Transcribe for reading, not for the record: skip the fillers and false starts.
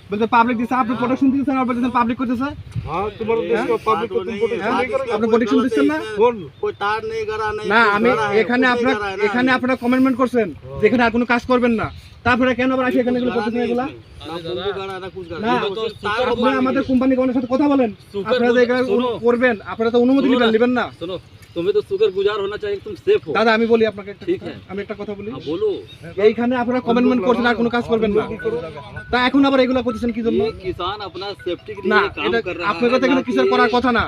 বলতে পাবলিক দিছে, আপনি প্রোটেকশন দিচ্ছেন আর বলতেছেন পাবলিক করতেছে। हाँ तुम्हारा देश को पब्लिक को तुम प्रोटेक्शन नहीं करोगे। আপনি প্রোটেকশন দিচ্ছেন না? कौन कोई तार नहीं करा नहीं না कुछ আমি करा है, এখানে कुछ नहीं আপনার करा है ना। এখানে আপনারা কমেন্টমেন্ট করছেন যে এখানে আর কোনো কাজ করবেন না, তারপরে কেন আবার আসি এখানে এগুলো करा করতেছেন नहीं এগুলা? इसमें। ना कुछ करा ना कुछ না करा वो तार को আপনারা আমাদের কোম্পানি গভর্নমেন্টের সাথে কথা বলেন, সুগার আপনারা যে এগুলো শোনো। করবেন আপনারা তো অনুমতি শোনো না। নেবেন না। सुनो, तुम्हें तो शुगर गुजार होना चाहिए, तुम सेफ हो। দাদা আমি বলি আপনাকে একটা ঠিক কথা, আছে। আমি একটা কথা বলি, हाँ बोलो। এইখানে আপনারা কমেন্টমেন্ট করছেন আর কোনো কাজ করবেন না, তা এখন আবার এগুলো করতেছেন কি জন্য? ये किसान अपना सेफ्टी के না लिए काम এটা कर रहा है। আপনার কথা এখানে কিছু করার কথা না।